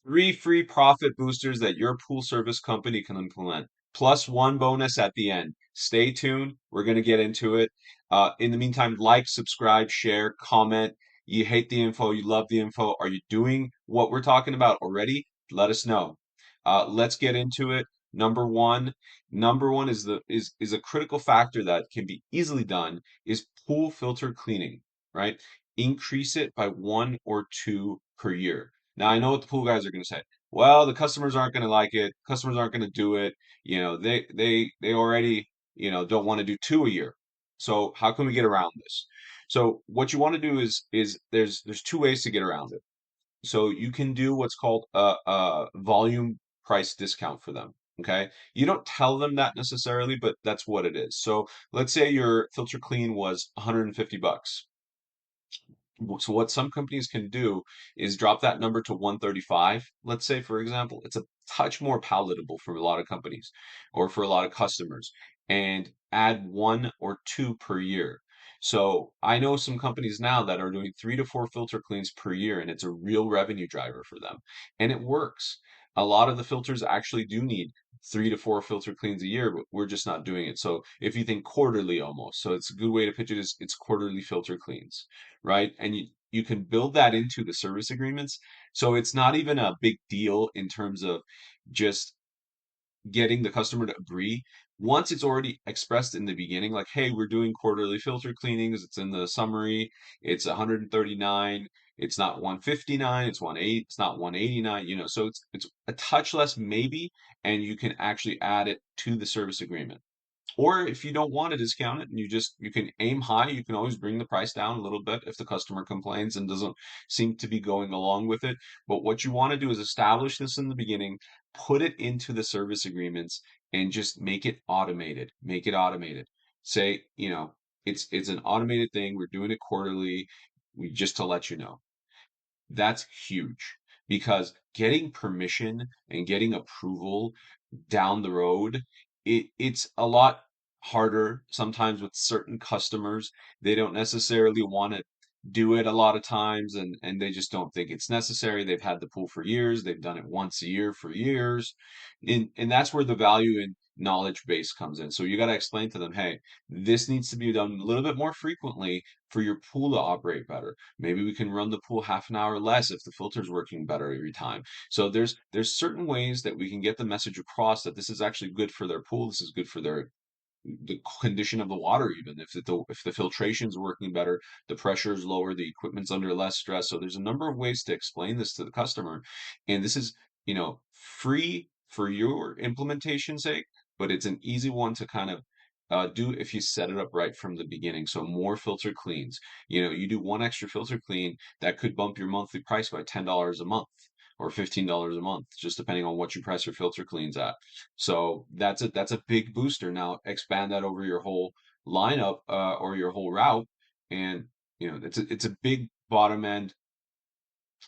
Three free profit boosters that your pool service company can implement, plus one bonus at the end. Stay tuned. We're going to get into it. In the meantime, like, subscribe, share, comment. You hate the info, you love the info. Are you doing what we're talking about already? Let us know. Let's get into it. Number one is a critical factor that can be easily done is pool filter cleaning, right? Increase it by one or two per year. Now I know what the pool guys are going to say. Well, the customers aren't going to like it. Customers aren't going to do it. They already, don't want to do two a year. So how can we get around this? So what you want to do is there's two ways to get around it. So you can do what's called a volume price discount for them. Okay. You don't tell them that necessarily, but that's what it is. So let's say your filter clean was 150 bucks. So what some companies can do is drop that number to 135, let's say, for example. It's a touch more palatable for a lot of companies or for a lot of customers, and add one or two per year. So I know some companies now that are doing 3 to 4 filter cleans per year, and it's a real revenue driver for them. And it works. A lot of the filters actually do need 3 to 4 filter cleans a year, but we're just not doing it. So if you think quarterly almost, so it's a good way to pitch it is it's quarterly filter cleans, right? And you can build that into the service agreements. So it's not even a big deal in terms of just getting the customer to agree. Once it's already expressed in the beginning, like, hey, we're doing quarterly filter cleanings, it's in the summary, it's 139, it's not 159, it's 180, it's not 189, so it's a touch less maybe, and you can actually add it to the service agreement. Or if you don't want to discount it and you can aim high, you can always bring the price down a little bit if the customer complains and doesn't seem to be going along with it. But what you want to do is establish this in the beginning, put it into the service agreements, and just make it automated. Make it automated. Say, it's an automated thing. We're doing it quarterly. We just to let you know. That's huge because getting permission and getting approval down the road, it's a lot harder sometimes with certain customers. They don't necessarily want to do it a lot of times, and they just don't think it's necessary. They've had the pool for years, they've done it once a year for years. And that's where the value in knowledge base comes in. So you got to explain to them, hey, this needs to be done a little bit more frequently for your pool to operate better. Maybe we can run the pool half an hour less if the filter's working better every time. So there's certain ways that we can get the message across that this is actually good for their pool. This is good for the condition of the water, even if the filtration's working better, the pressure is lower, the equipment's under less stress. So there's a number of ways to explain this to the customer, and this is free for your implementation sake, but it's an easy one to kind of do if you set it up right from the beginning. So more filter cleans. You do one extra filter clean that could bump your monthly price by $10 a month or $15 a month, just depending on what you price your filter cleans at. So that's a big booster. Now expand that over your whole lineup or your whole route, and it's a big bottom end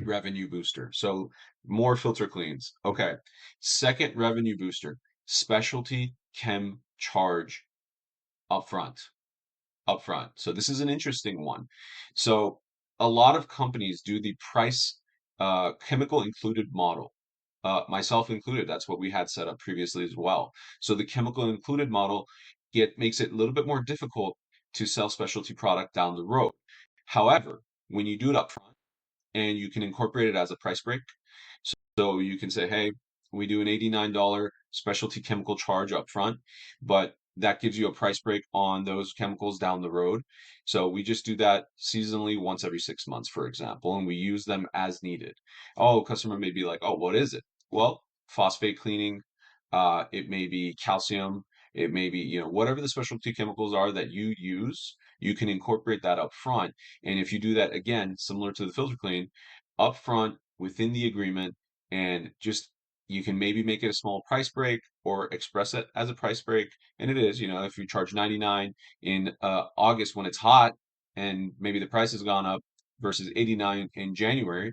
revenue booster. So more filter cleans. Okay. Second revenue booster, specialty chem charge upfront. Upfront. So this is an interesting one. So a lot of companies do the price chemical included model. Myself included. That's what we had set up previously as well. So the chemical included model makes it a little bit more difficult to sell specialty product down the road. However, when you do it up front and you can incorporate it as a price break, so you can say, hey, we do an $89 specialty chemical charge up front, but that gives you a price break on those chemicals down the road. So we just do that seasonally once every 6 months, for example, and we use them as needed. Oh, customer may be like, oh, what is it? Well, phosphate cleaning, it may be calcium, it may be, whatever the specialty chemicals are that you use, you can incorporate that up front. And if you do that again, similar to the filter clean, up front within the agreement, and just you can maybe make it a small price break or express it as a price break. And it is, if you charge 99 in August when it's hot and maybe the price has gone up versus 89 in January,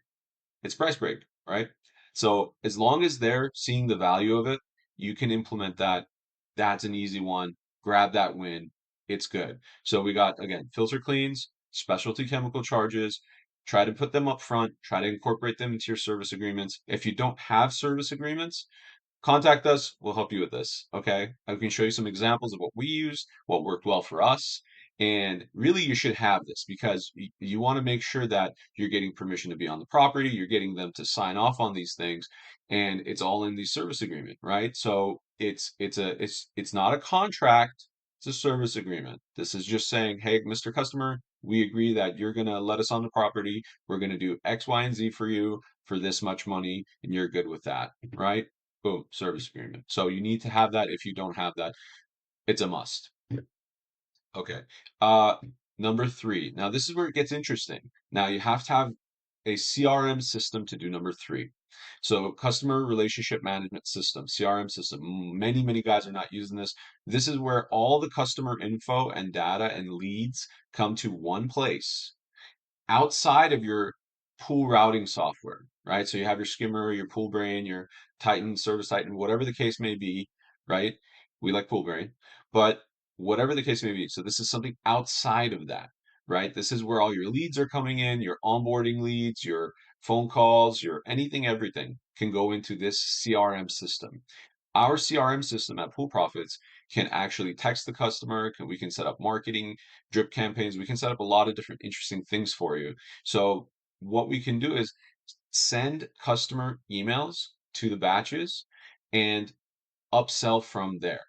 it's price break, right? So as long as they're seeing the value of it, you can implement that. That's an easy one. Grab that win. It's good. So we got, again, filter cleans, specialty chemical charges, Try to put them up front, try to incorporate them into your service agreements. If you don't have service agreements, contact us. We'll help you with this. Okay. I can show you some examples of what we use, what worked well for us. And really, you should have this because you want to make sure that you're getting permission to be on the property, you're getting them to sign off on these things, and it's all in the service agreement, right? So it's not a contract, it's a service agreement. This is just saying, hey, Mr. Customer, we agree that you're gonna let us on the property. We're gonna do X, Y, and Z for you for this much money, and you're good with that, right? Boom, service agreement. So you need to have that. If you don't have that, it's a must. Okay. Uh, Number three. Now this is where it gets interesting. Now you have to have a CRM system to do number three. So customer relationship management system, CRM system. Many guys are not using this. This is where all the customer info and data and leads come to one place outside of your pool routing software, right? So you have your Skimmer, your Pool Brain, your Titan, Service Titan, whatever the case may be, right? We like Pool Brain, but whatever the case may be. So this is something outside of that, right? This is where all your leads are coming in, your onboarding leads, your phone calls, your anything, everything can go into this CRM system. Our CRM system at Pool Profits can actually text the customer, we can set up marketing, drip campaigns, we can set up a lot of different interesting things for you. So what we can do is send customer emails to the batches and upsell from there.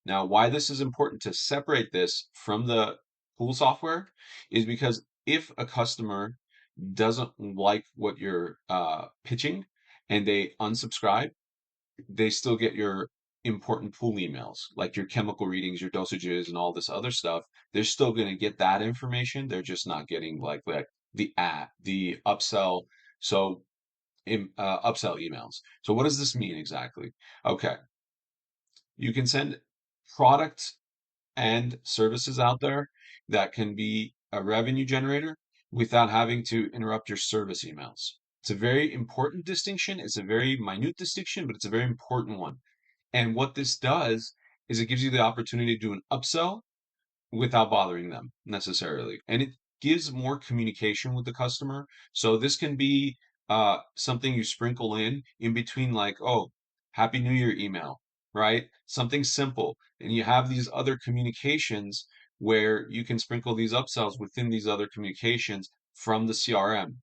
Now, why this is important to separate this from the pool software is because if a customer doesn't like what you're pitching and they unsubscribe, they still get your important pool emails, like your chemical readings, your dosages, and all this other stuff. They're still going to get that information. They're just not getting like the upsell. So upsell emails. So what does this mean exactly? Okay, you can send products and services out there that can be a revenue generator without having to interrupt your service emails. It's a very important distinction. It's a very minute distinction, but it's a very important one. And what this does is it gives you the opportunity to do an upsell without bothering them necessarily. And it gives more communication with the customer. So this can be something you sprinkle in between, like, oh, Happy New Year email, right? Something simple. And you have these other communications where you can sprinkle these upsells within these other communications from the CRM.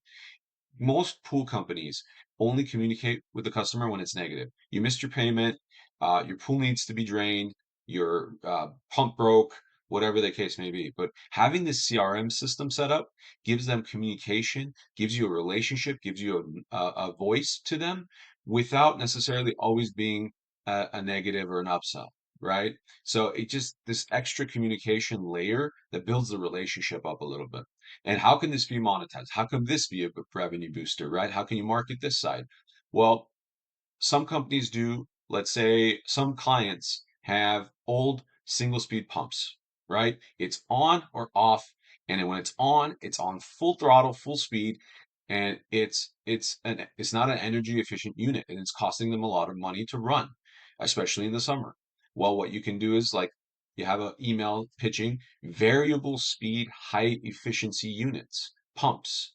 Most pool companies only communicate with the customer when it's negative. You missed your payment, your pool needs to be drained, your pump broke, whatever the case may be. But having this CRM system set up gives them communication, gives you a relationship, gives you a voice to them without necessarily always being a negative or an upsell. Right. So it just this extra communication layer that builds the relationship up a little bit. And how can this be monetized? How can this be a revenue booster, right? How can you market this side? Well, some companies do, let's say some clients have old single speed pumps, right? It's on or off, and then when it's on full throttle, full speed, and it's not an energy efficient unit, and it's costing them a lot of money to run, especially in the summer. Well, what you can do is like you have an email pitching variable speed, high efficiency units, pumps.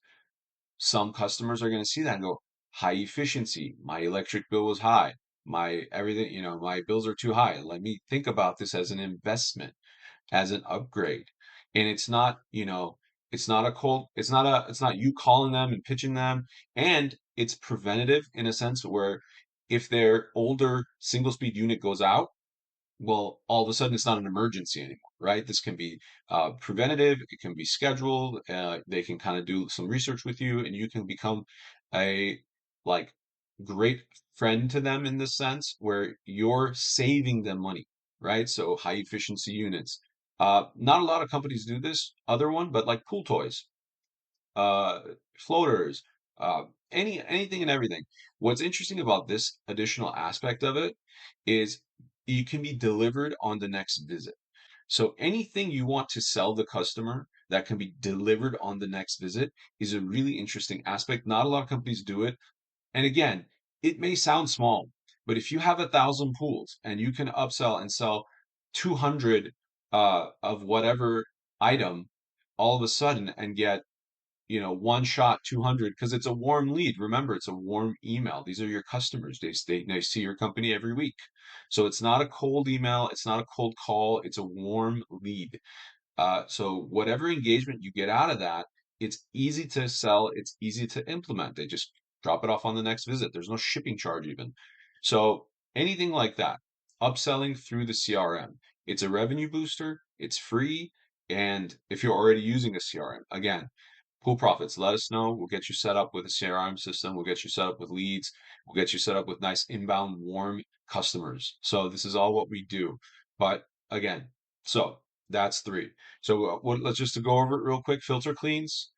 Some customers are going to see that and go, high efficiency, my electric bill was high, my everything, my bills are too high. Let me think about this as an investment, as an upgrade. And it's not a cold, it's not you calling them and pitching them. And it's preventative in a sense where if their older single speed unit goes out, well, all of a sudden it's not an emergency anymore, right? This can be preventative, it can be scheduled. They can kind of do some research with you, and you can become a like great friend to them in this sense where you're saving them money, right? So high efficiency units. Not a lot of companies do this other one, but like pool toys, uh, floaters, uh, anything and everything. What's interesting about this additional aspect of it is you can be delivered on the next visit. So anything you want to sell the customer that can be delivered on the next visit is a really interesting aspect. Not a lot of companies do it. And again, it may sound small, but if you have 1,000 pools and you can upsell and sell 200 of whatever item all of a sudden and get one shot 200 because it's a warm lead. Remember, it's a warm email. These are your customers. They see your company every week. So it's not a cold email, it's not a cold call, it's a warm lead. So whatever engagement you get out of that, it's easy to sell, it's easy to implement. They just drop it off on the next visit. There's no shipping charge even. So anything like that, upselling through the CRM, it's a revenue booster, it's free, and if you're already using a CRM, again, Pool Profits, let us know. We'll get you set up with a CRM system. We'll get you set up with leads. We'll get you set up with nice inbound warm customers. So this is all what we do. But again, so that's three. So let's just to go over it real quick. Filter cleans.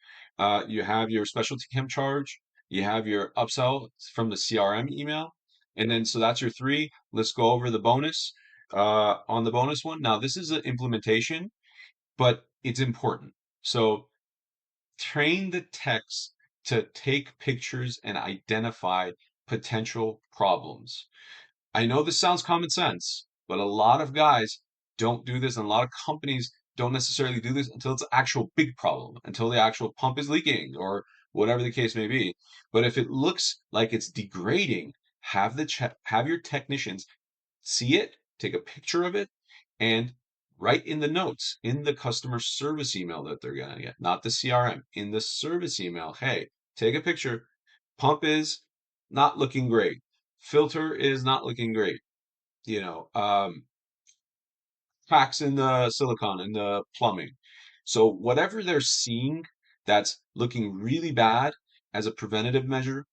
You have your specialty chem charge. You have your upsell from the CRM email. And then, so that's your three. Let's go over the bonus on the bonus one. Now, this is an implementation, but it's important. So train the techs to take pictures and identify potential problems. I know this sounds common sense, but a lot of guys don't do this, and a lot of companies don't necessarily do this until it's an actual big problem, until the actual pump is leaking or whatever the case may be. But if it looks like it's degrading, have your technicians see it, take a picture of it, and write in the notes in the customer service email that they're going to get, not the CRM, in the service email. Hey, take a picture. Pump is not looking great. Filter is not looking great. You know, cracks in the silicon and the plumbing. So whatever they're seeing that's looking really bad as a preventative measure,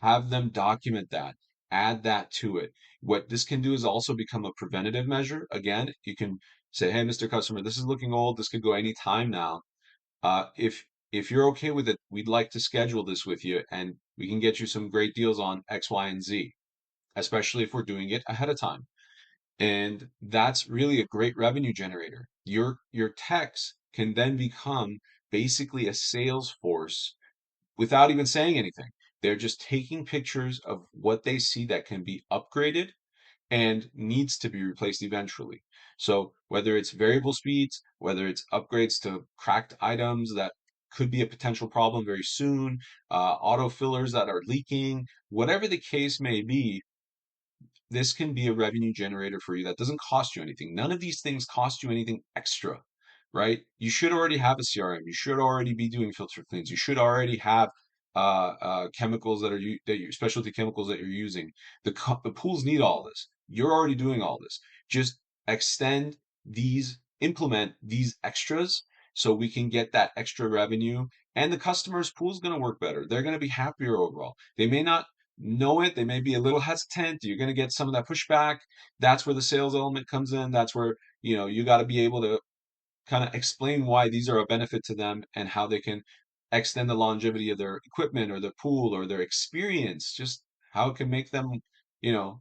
have them document that, add that to it. What this can do is also become a preventative measure. Again, you can say, hey, Mr. Customer, this is looking old. This could go any time now. If you're okay with it, we'd like to schedule this with you and we can get you some great deals on X, Y, and Z, especially if we're doing it ahead of time. And that's really a great revenue generator. Your techs can then become basically a sales force without even saying anything. They're just taking pictures of what they see that can be upgraded and needs to be replaced eventually. So whether it's variable speeds, whether it's upgrades to cracked items that could be a potential problem very soon, auto fillers that are leaking, whatever the case may be, this can be a revenue generator for you that doesn't cost you anything. None of these things cost you anything extra, right? You should already have a CRM. You should already be doing filter cleans. You should already have chemicals that you specialty chemicals that you're using. The pools need all this. You're already doing all this. Just extend implement these extras so we can get that extra revenue, and the customer's pool's going to work better. They're going to be happier overall. They may not know it. They may be a little hesitant. You're going to get some of that pushback. That's where the sales element comes in. That's where, you got to be able to kind of explain why these are a benefit to them and how they can extend the longevity of their equipment or their pool or their experience, just how it can make them,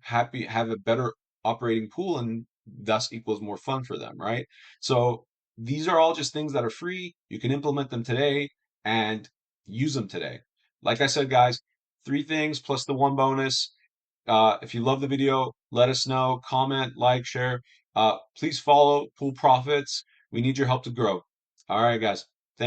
happy, have a better operating pool and thus equals more fun for them, right? So these are all just things that are free. You can implement them today and use them today. Like I said, guys, three things plus the one bonus. If you love the video, let us know, comment, like, share. Please follow Pool Profits. We need your help to grow. All right, guys.